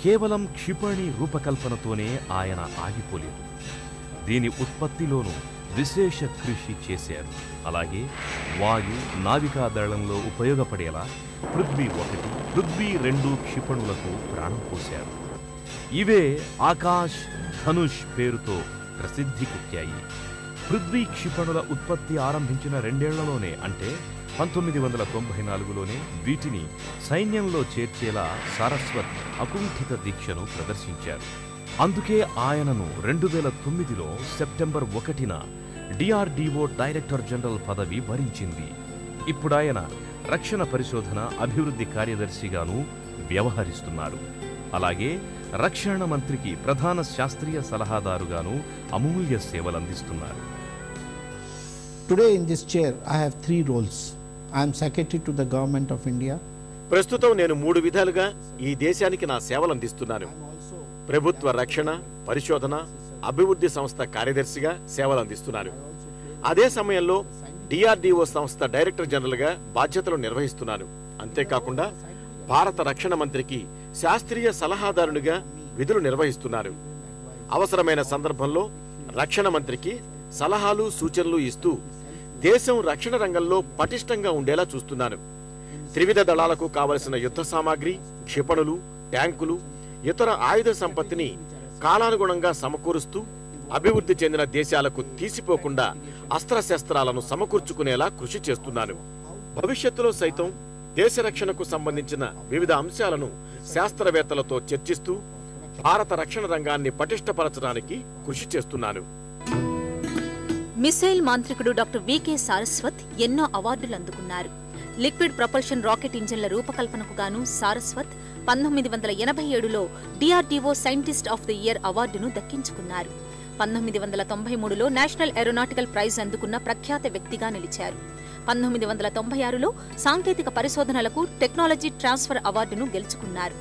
కేవలం క్షిపణి రూపకల్పనతోనే ఆయన ఆగిపోలేదు. దీని ఉత్పత్తిలోనూ విశేష కృషి చేశారు. అలాగే వాయు నావికా దళంలో ఉపయోగపడేలా పృథ్వీ 1, పృథ్వీ 2 క్షిపణులకు ప్రాణం పోశారు. ఇవే ఆకాశ్ ధనుష్ పేరుతో ప్రసిద్ధికెక్కాయి. పృథ్వీ క్షిపణుల ఉత్పత్తి ఆరంభించిన 2 ఏళ్లలోనే, అంటే 1994లోనే వీటిని సైన్యంలో చేర్చేలా సారస్వత్ అకుంఠిత దీక్షను ప్రదర్శించారు. అందుకే ఆయనను 2009లో సెప్టెంబర్ 1న DRDO డైరెక్టర్ జనరల్ పదవి వరించింది. ఇప్పుడాయన రక్షణ పరిశోధన అభివృద్ధి కార్యదర్శిగాను వ్యవహరిస్తున్నారు. అలాగే రక్షణ మంత్రికి ప్రధాన శాస్త్రీయ సలహాదారుగాను అమూల్య సేవలందిస్తున్నారు. Today in this chair I have 3 roles. I am secretary to the government of India. ప్రస్తుతం నేను 3 విధాలుగా ఈ దేశానికి నా సేవలు అందిస్తున్నాను. ప్రభుత్వ రక్షణ పరిశోధన అభివృద్ధి సంస్థ కార్యదర్శిగా సేవలు అందిస్తున్నాను. అదే సమయంలో DRDO సంస్థ డైరెక్టర్ జనరల్గా బాధ్యతలు నిర్వహిస్తున్నాను. అంతేకాకుండా భారత రక్షణ మంత్రికి శాస్త్రీయ సలహాదారునిగా విధులు నిర్వహిస్తున్నాను. అవసరమైన సందర్భంలో రక్షణ మంత్రికి సలహాలు సూచనలు ఇస్తూ దేశం రక్షణ రంగంలో పటిష్టంగా ఉండేలా చూస్తున్నాను. త్రివిధ దళాలకు కావలసిన యుద్ధ సామాగ్రి, క్షిపణులు, ట్యాంకులు, ఇతర ఆయుధ సంపత్తిని కాలానుగుణంగా సమకూరుస్తూ అభివృద్ధి చెందిన దేశాలకు తీసిపోకుండా అస్త్రశస్త్రాలను సమకూర్చుకునేలా కృషి చేస్తున్నాను. భవిష్యత్తులో సైతం దేశ రక్షణకు సంబంధించిన వివిధ అంశాలను శాస్త్రవేత్తలతో చర్చిస్తూ భారత రక్షణ రంగాన్ని పటిష్టపరచడానికి కృషి చేస్తున్నాను. మిసైల్ మాంత్రికుడు డాక్టర్ వికే సారస్వత్ ఎన్నో అవార్డులు అందుకున్నారు. లిక్విడ్ ప్రొపల్షన్ రాకెట్ ఇంజిన్ల రూపకల్పనకు గాను సారస్వత్ 1987లో DRDO scientist of the year అవార్డును దక్కించుకున్నారు. 1993లో నేషనల్ ఏరోనాటికల్ ప్రైజ్ అందుకున్న ప్రఖ్యాత వ్యక్తిగా నిలిచారు. 1996లో సాంకేతిక పరిశోధనలకు టెక్నాలజీ ట్రాన్స్ఫర్ అవార్డును గెలుచుకున్నారు.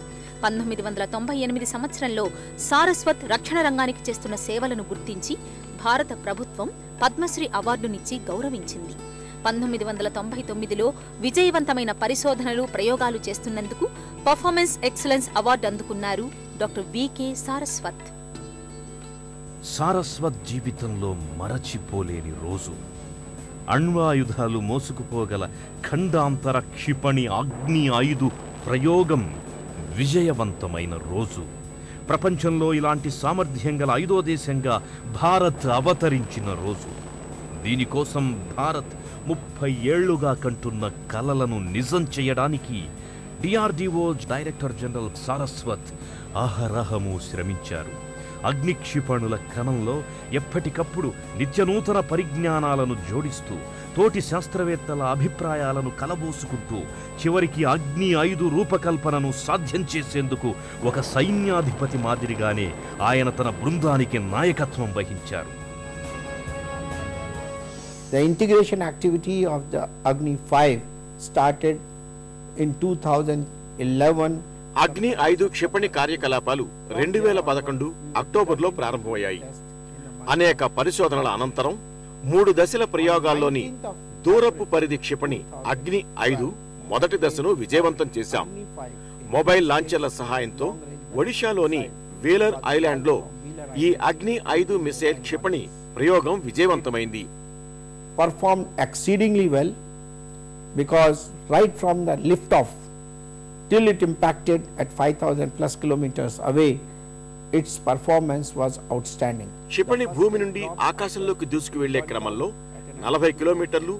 1998 సంవత్సరంలో సారస్వత్ రక్షణ రంగానికి చేస్తున్న సేవలను గుర్తించి భారత ప్రభుత్వం పద్మశ్రీ అవార్డునిచ్చి గౌరవించింది. 1999లో విజయవంతమైన పరిశోధనలు ప్రయోగాలు చేస్తున్నందుకు పర్ఫార్మెన్స్ ఎక్సలెన్స్ అవార్డు అందుకున్నారు డాక్టర్ వికే సారస్వత్. సారస్వత్ జీవితంలో మరచిపోలేని రోజు అణ్వాయుధాలు మోసుకుపోగల ఖండాంతర క్షిపణి అగ్ని 5 ప్రయోగం విజయవంతమైన రోజు. ప్రపంచంలో ఇలాంటి సామర్థ్యం గల 5వ దేశంగా భారత్ అవతరించిన రోజు. దీనికోసం భారత్ 30 ఏళ్లుగా కంటున్న కలలను నిజం చేయడానికి DRDO డైరెక్టర్ జనరల్ సారస్వత్ అహరహము శ్రమించారు. అగ్ని క్షిపణుల క్రమంలో ఎప్పటికప్పుడు నిత్యనూతన పరిజ్ఞానాలను జోడిస్తూ తోటి శాస్త్రవేత్తల అభిప్రాయాలను కలబోసుకుంటూ చివరికి అగ్ని 5 రూపకల్పనను సాధ్యం చేసేందుకు ఒక సైన్యాధిపతి మాదిరిగానే ఆయన తన బృందానికి నాయకత్వం వహించారు. The integration activity of the Agni 5 started in 2011. అగ్ని 5 క్షిపణి కార్యకలాపాలు 2011 అక్టోబర్లో ప్రారంభమయ్యాయి. అనేక పరిశోధనల అనంతరం 3 దశల ప్రయోగాల్లోని దూరపు పరిధి క్షిపణి అగ్ని 5 మొదటి దశను విజయవంతం చేశాం. మొబైల్ లాంచర్ల సహాయంతో ఒడిషాలోని వేలర్ ఐలాండ్లో ఈ అగ్ని 5 మిసైల్ క్షిపణి ప్రయోగం విజయవంతమైంది. Performed exceedingly well because right from the liftoff till it impacted at 5,000 plus kilometers away, its performance was outstanding. క్షిపణి భూమి నుండి ఆకాశంలోకి దూసుకు వెళ్లే క్రమంలో 40 కిలోమీటర్లు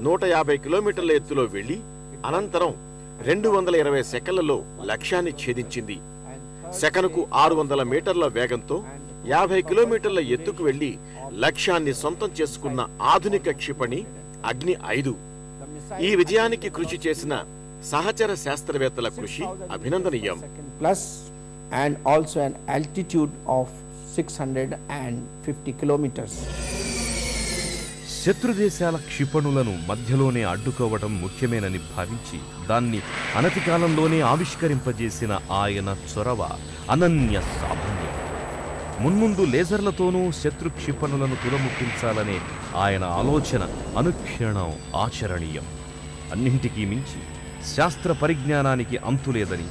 150 కిలోమీటర్ల ఎత్తులో వెళ్లి అనంతరం 220 సెకన్లలో లక్ష్యాన్ని ఛేదించింది. సెకనుకు 600 మీటర్ల వేగంతో 50 కిలోమీటర్ల ఎత్తుకు వెళ్లి లక్ష్యాన్ని సొంతం చేసుకున్న ఆధునిక క్షిపణి అగ్ని 5. ఈ విజయానికి కృషి చేసిన సహచర శాస్త్రవేత్తల కృషి అభినందనీయం. Plus and also an altitude of 650 kilometers. శత్రుదేశాల క్షిపణులను మధ్యలోనే అడ్డుకోవడం ముఖ్యమేనని భావించి దాన్ని అనతి కాలంలోనే ఆవిష్కరింపజేసిన ఆయన చొరవ అనన్య సామాన్యం. మున్ముందు లేజర్లతోనూ శత్రు క్షిపణులను తులముట్టించాలనే ఆయన ఆలోచన అనుక్షణం ఆచరణీయం. అన్నింటికీ మించి శాస్త్ర పరిజ్ఞానానికి అంతులేదని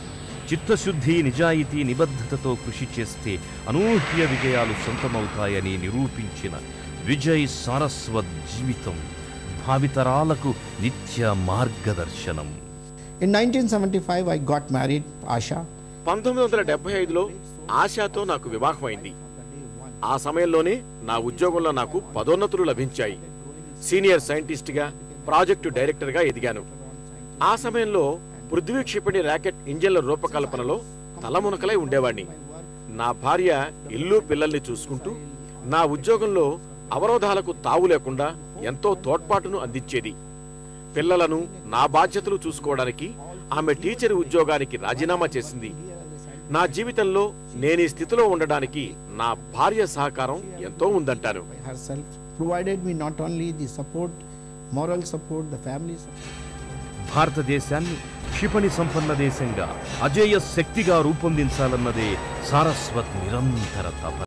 చిత్తశుద్ధి, నిజాయితీ, నిబద్ధతతో కృషి చేస్తే అనూహ్య విజయాలు సొంతమవుతాయని నిరూపించిన విజయ్ సారస్వత్ జీవితం భావితరాలకు నిత్య మార్గదర్శనం. In 1975, I got married, Asha. 1975లో ఆశాతో నాకు వివాహమైంది. ఆ సమయంలోనే నా ఉద్యోగంలో నాకు పదోన్నతులు లభించాయి. సీనియర్ సైంటిస్ట్గా, ప్రాజెక్టు డైరెక్టర్గా ఎదిగాను. ఆ సమయంలో పృథ్వీ క్షిపణి రాకెట్ ఇంజిన్ల రూపకల్పనలో తలమునకలై ఉండేవాణ్ణి. నా భార్య ఇల్లు పిల్లల్ని చూసుకుంటూ నా ఉద్యోగంలో అవరోధాలకు తావు లేకుండా ఎంతో తోడ్పాటును అందించేది. పిల్లలను, నా బాధ్యతలు చూసుకోవడానికి ఆమె టీచర్ ఉద్యోగానికి రాజీనామా చేసింది. నా జీవితంలో నేను ఈ స్థితిలో ఉండడానికి నా భార్య సహకారం ఎంతో ఉందంటాను. Herself provided me not only the support, moral support, the family support. భారతదేశాన్ని క్షిపణి సంపన్న దేశంగా, అజేయ శక్తిగా రూపొందించాలన్నదే సారస్వత్ నిరంతర తపన.